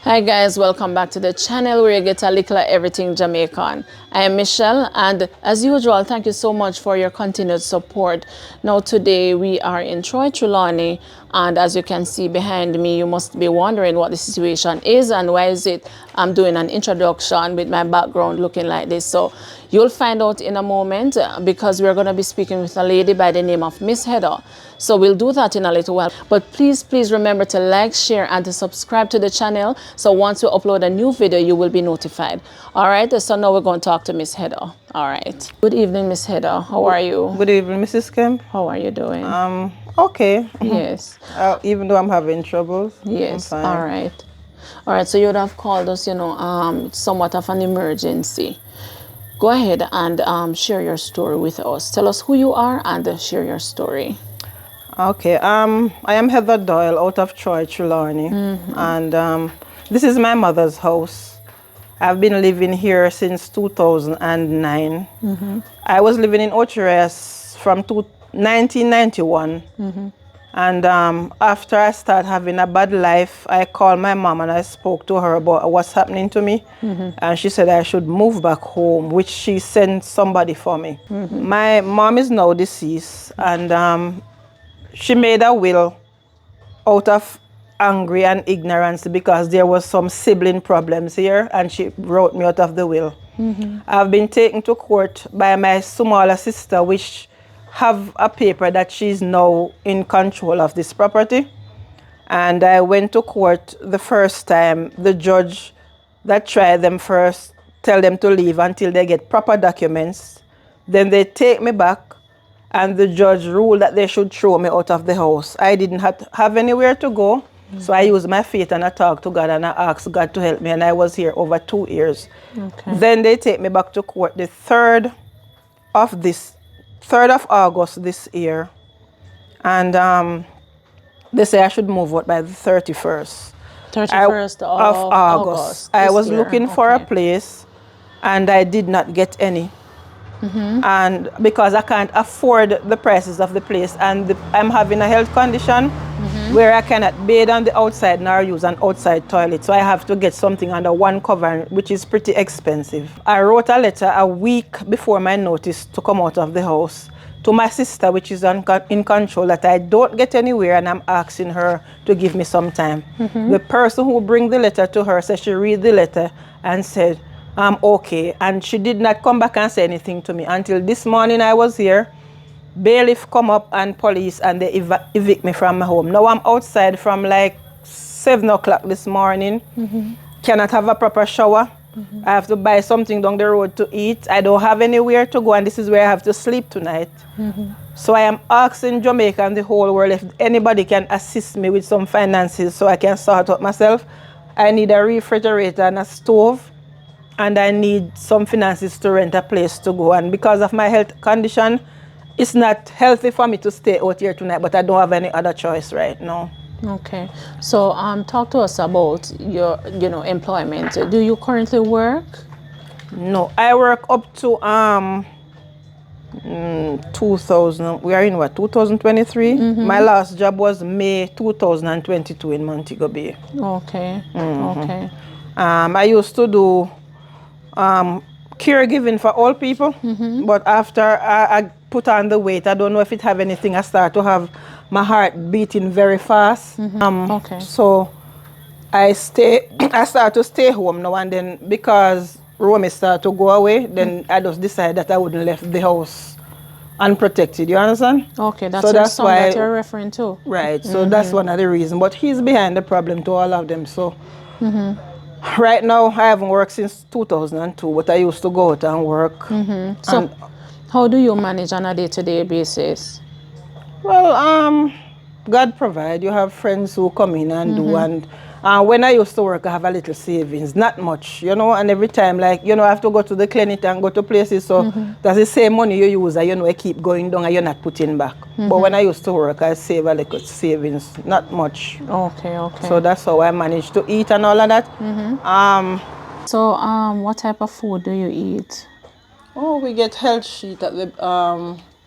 Hi guys, welcome back to the channel where you get a little of everything Jamaican. I am Michelle, and as usual, thank you so much for your continued support. Now today we are in Troy, Trelawney, and as you can see behind me, you must be wondering what the situation is and why is it I'm doing an introduction with my background looking like this. So you'll find out in a moment because we're going to be speaking with a lady by the name of Miss Heather. So we'll do that in a little while. But please remember to like, share, and to subscribe to the channel. So once we upload a new video, you will be notified. All right, so now we're going to talk to Miss Heather. All right. Good evening, Miss Heather. How are you? Good evening, Mrs. Kemp. How are you doing? Okay. Yes. Even though I'm having troubles, Yes. I'm fine. All right. All right. So you would have called us, somewhat of an emergency. Go ahead and share your story with us. Tell us who you are and share your story. Okay. I am Heather Doyle out of Troy, Trelawney, and this is my mother's house. I've been living here since 2009. I was living in Ochiras from 1991. And after I started having a bad life, I called my mom and I spoke to her about what's happening to me. And she said I should move back home, which she sent somebody for me. My mom is now deceased, and she made a will out of angry and ignorance because there was some sibling problems here, and she wrote me out of the will. I've been taken to court by my smaller sister, which have a paper that she's now in control of this property. And I went to court the first time. The judge that tried them first tell them to leave until they get proper documents. Then they take me back, and the judge ruled that they should throw me out of the house. I didn't have anywhere to go, so I used my faith and I talked to God and I asked God to help me, and I was here over 2 years. Then they take me back to court the 3rd of August this year, and they say I should move out by the 31st. 31st of August. I was looking for a place, and I did not get any. And because I can't afford the prices of the place, and I'm having a health condition where I cannot bathe on the outside nor use an outside toilet, so I have to get something under one cover, which is pretty expensive. I wrote a letter a week before my notice to come out of the house to my sister, which is in control, that I don't get anywhere, and I'm asking her to give me some time. The person who bring the letter to her said she read the letter and said, I'm okay. And she did not come back and say anything to me until this morning. I was here. Bailiff come up and police, and they evict me from my home. Now I'm outside from like 7 o'clock this morning. Cannot have a proper shower. I have to buy something down the road to eat. I don't have anywhere to go, and this is where I have to sleep tonight. So I am asking Jamaica and the whole world if anybody can assist me with some finances so I can sort out myself. I need a refrigerator and a stove, and I need some finances to rent a place to go. And because of my health condition, it's not healthy for me to stay out here tonight, but I don't have any other choice right now. Okay. So talk to us about your employment. Do you currently work? No, I work up to 2000. We are in what, 2023? My last job was May 2022 in Montego Bay. Okay. Okay. I used to do caregiving for old people, but after I put on the weight, I don't know if it have anything. I start to have my heart beating very fast. Okay. So I start to stay home now, and then because Romy started to go away, then I just decided that I wouldn't left the house unprotected. You understand? Okay, that's your son that you're referring to. Right. So that's one of the reasons. But he's behind the problem to all of them. So right now I haven't worked since 2002, but I used to go out and work. So how do you manage on a day-to-day basis? Well, God provide. You have friends who come in and do, and when I used to work, I have a little savings, not much, and every time, like, I have to go to the clinic and go to places, so that's the same money you use, and I keep going down and you're not putting back. But when I used to work, I save a little savings, not much. Okay, okay. So that's how I manage to eat and all of that. So what type of food do you eat? Oh, we get health sheet at the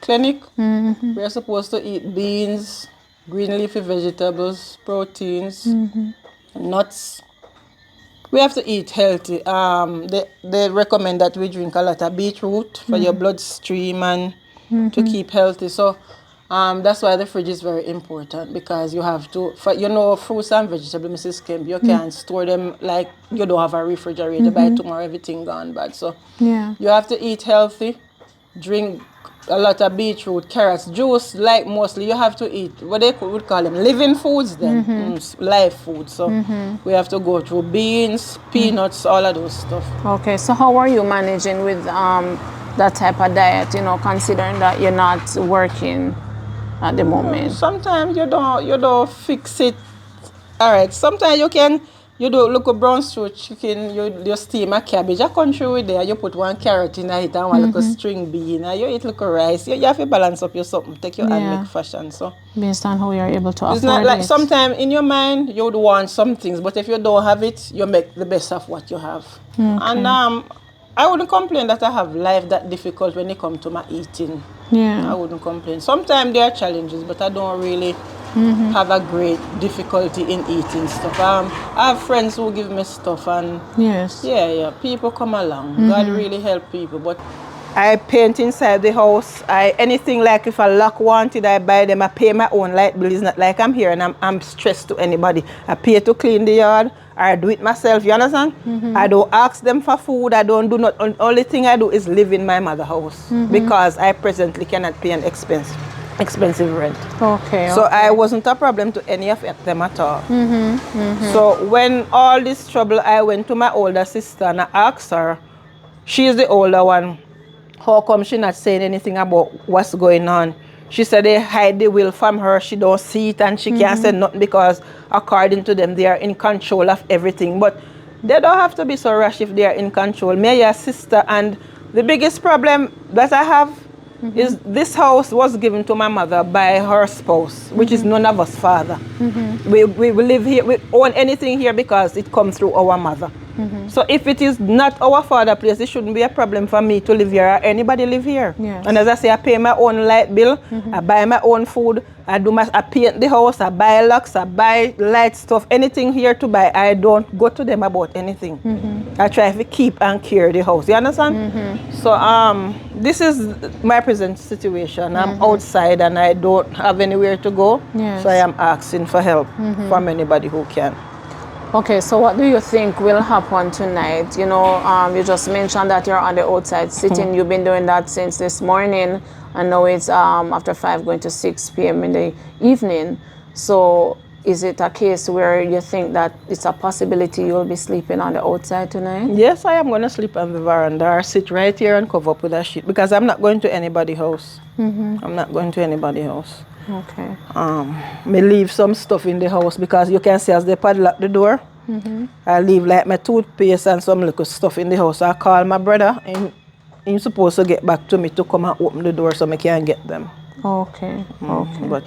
clinic. We're supposed to eat beans, green leafy vegetables, proteins, nuts, We have to eat healthy. They recommend that we drink a lot of beetroot for your bloodstream and to keep healthy. So that's why the fridge is very important, because you have to, for, fruits and vegetables, Mrs. Kemp, you can't store them like you don't have a refrigerator. By tomorrow, everything gone bad. So Yeah. you have to eat healthy, drink a lot of beetroot, carrots, juice, like mostly you have to eat what they would call them living foods then, live food. So we have to go through beans, peanuts, all of those stuff. Okay, so how are you managing with that type of diet, considering that you're not working at the moment? Sometimes you don't fix it. All right, sometimes you do look a brown stew chicken, you steam a cabbage, a country with there, you put one carrot in it and one little string bean, and you eat little rice. You have to balance up your something, take your hand make fashion. So based on how you're able to afford it. It's not like sometimes in your mind you would want some things, but if you don't have it, you make the best of what you have. And I wouldn't complain that I have life that difficult when it comes to my eating. Yeah. I wouldn't complain. Sometimes there are challenges, but I don't really have a great difficulty in eating stuff. I have friends who give me stuff, and Yes. yeah, people come along. God really help people. But I paint inside the house. Anything like if a lock wanted, I buy them. I pay my own light bill. It's not like I'm here and I'm stressed to anybody. I pay to clean the yard, or I do it myself. You understand? I don't ask them for food. I don't do not. Only thing I do is live in my mother's house because I presently cannot pay an expensive rent. Okay. So I wasn't a problem to any of them at all. So when all this trouble, I went to my older sister and I asked her, she's the older one, how come she not saying anything about what's going on? She said they hide the will from her. She don't see it and she can't say nothing because according to them, they are in control of everything. But they don't have to be so rash if they are in control. Me, your sister, and the biggest problem that I have is this house was given to my mother by her spouse, which is none of us father. We live here, we own anything here because it comes through our mother. So if it is not our father place, it shouldn't be a problem for me to live here or anybody live here. Yes. And as I say, I pay my own light bill, I buy my own food, I paint the house, I buy locks, I buy light stuff, anything here to buy. I don't go to them about anything. I try to keep and care the house. You understand? So this is my present situation. I'm outside and I don't have anywhere to go. Yes. So I am asking for help from anybody who can. Okay, so what do you think will happen tonight? You just mentioned that you're on the outside sitting. You've been doing that since this morning, and now it's after 5 going to 6 p.m. in the evening. So is it a case where you think that it's a possibility you'll be sleeping on the outside tonight? Yes, I am going to sleep on the veranda or sit right here and cover up with a sheet because I'm not going to anybody's house. I'm not going to anybody's house. Okay. Me leave some stuff in the house because you can see as they padlock the door. I leave like my toothpaste and some little stuff in the house. I call my brother and he's supposed to get back to me to come and open the door so I can get them. Okay. Okay. But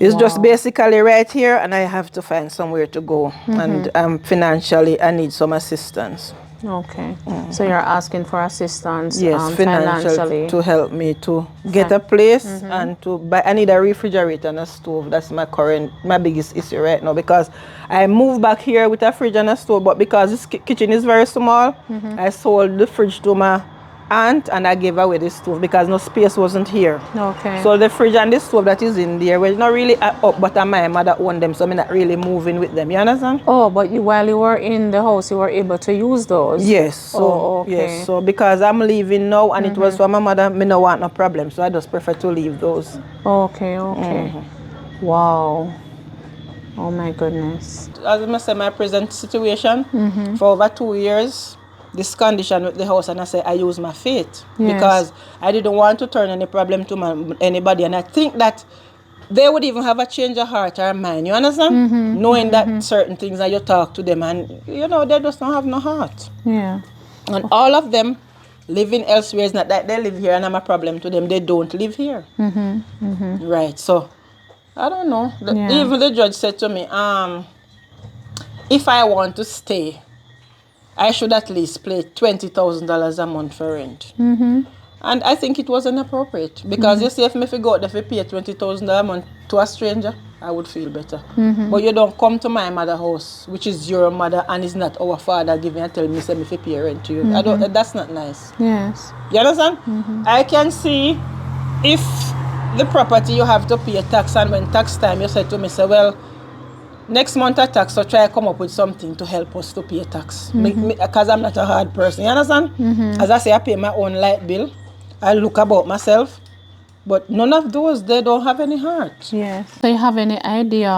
it's just basically right here and I have to find somewhere to go. And financially I need some assistance. Okay. So you're asking for assistance, yes, financially to help me to get a place and to buy. I need a refrigerator and a stove. That's my biggest issue right now because I moved back here with a fridge and a stove, but because this kitchen is very small, I sold the fridge to my aunt and I gave away the stove because no space wasn't here. Okay. So the fridge and the stove that is in there, well, not really up, but my mother owned them, so I'm not really moving with them. You understand? Oh, but while you were in the house, you were able to use those? Yes. So, yes. So because I'm leaving now and it was for my mother, me no want no problem. So I just prefer to leave those. Okay, okay. Wow. Oh my goodness. As I say, my present situation, for over 2 years, this condition with the house, and I say I use my faith because I didn't want to turn any problem to anybody, and I think that they would even have a change of heart or mind. You understand? Knowing that certain things that you talk to them, and they just don't have no heart. Yeah. And all of them living elsewhere. It's not that they live here and I'm a problem to them. They don't live here. Right. So I don't know. Even the judge said to me, if I want to stay, I should at least pay $20,000 a month for rent. And I think it was inappropriate because you see, if me go out there, if I pay $20,000 a month to a stranger, I would feel better. But you don't come to my mother's house, which is your mother, and it's not our father giving and telling me, say me fi pay rent to you. I don't. That's not nice. Yes. You understand? I can see if the property you have to pay tax, and when tax time you said to me, say, well, next month a tax, so try to come up with something to help us to pay tax. Because I'm not a hard person. You understand? As I say, I pay my own light bill. I look about myself. But none of those, they don't have any heart. Yes. So you have any idea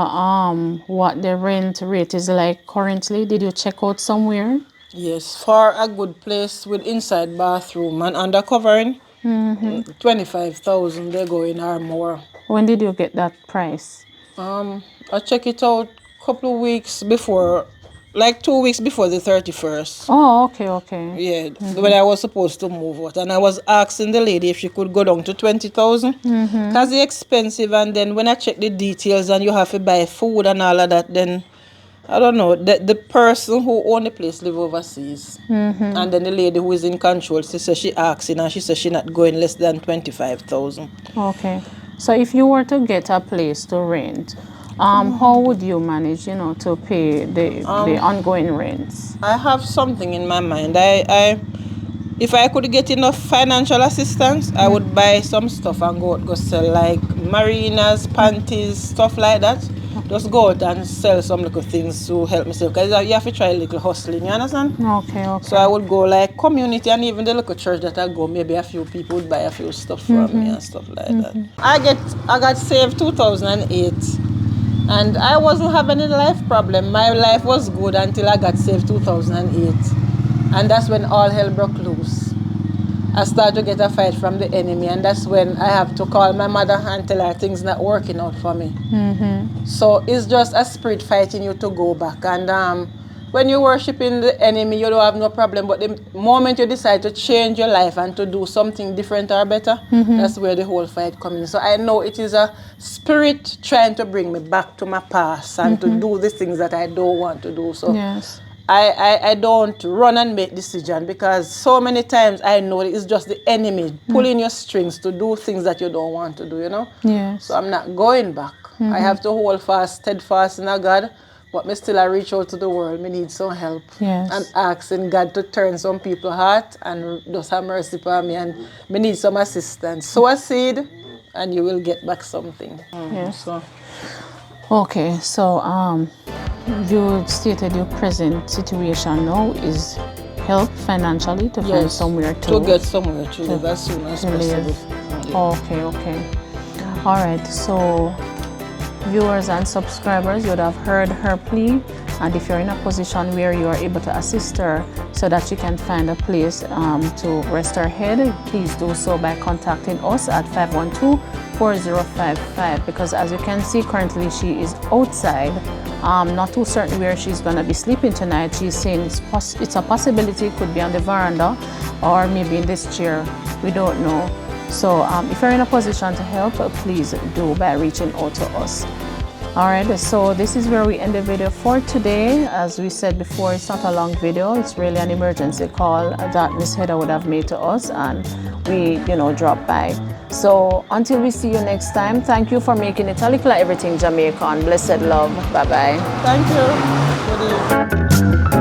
what the rent rate is like currently? Did you check out somewhere? Yes, for a good place with inside bathroom and under covering, 25,000 they go in or more. When did you get that price? I check it out couple of weeks before, like 2 weeks before the 31st. Oh, okay. Yeah, when I was supposed to move out. And I was asking the lady if she could go down to 20,000. Because it's expensive, and then when I check the details and you have to buy food and all of that, then I don't know, the person who owned the place live overseas. And then the lady who is in control, she says she asking and she says she not going less than 25,000. Okay. So if you were to get a place to rent, how would you manage, to pay the ongoing rents? I have something in my mind. If I could get enough financial assistance, I would buy some stuff and go sell, like marinas, panties, stuff like that. Just go out and sell some little things to help myself. Because you have to try a little hustling, you understand? Okay. So I would go like community, and even the local church that I go, maybe a few people would buy a few stuff from me and stuff like that. I got saved 2008. And I wasn't having any life problem. My life was good until I got saved 2008. And that's when all hell broke loose. I started to get a fight from the enemy, and that's when I have to call my mother and tell her things not working out for me. So it's just a spirit fighting you to go back. And when you're worshiping the enemy, you don't have no problem. But the moment you decide to change your life and to do something different or better, that's where the whole fight comes in. So I know it is a spirit trying to bring me back to my past and to do the things that I don't want to do. So Yes. I don't run and make decisions, because so many times I know it's just the enemy pulling your strings to do things that you don't want to do, Yes. So I'm not going back. I have to hold fast, steadfast in our God, but me still I reach out to the world. Me need some help. Yes. I'm asking God to turn some people's heart and just have mercy upon me, and me need some assistance. Sow a seed and you will get back something. Yes. So. Okay, so you stated your present situation now is help financially to find somewhere to get somewhere to live as soon as possible. Yeah. Okay. All right, so viewers and subscribers, you would have heard her plea, and if you're in a position where you are able to assist her so that she can find a place to rest her head, please do so by contacting us at 512-4055, because as you can see, currently she is outside, not too certain where she's going to be sleeping tonight. She's saying it's a possibility it could be on the veranda or maybe in this chair. We don't know. So if you're in a position to help, please do by reaching out to us. All right, so this is where we end the video for today. As we said before, it's not a long video. It's really an emergency call that Miss Heather would have made to us, and we, dropped by. So until we see you next time, thank you for making it a Likkle Everyting Jamaican. Blessed love. Bye-bye. Thank you. Good evening.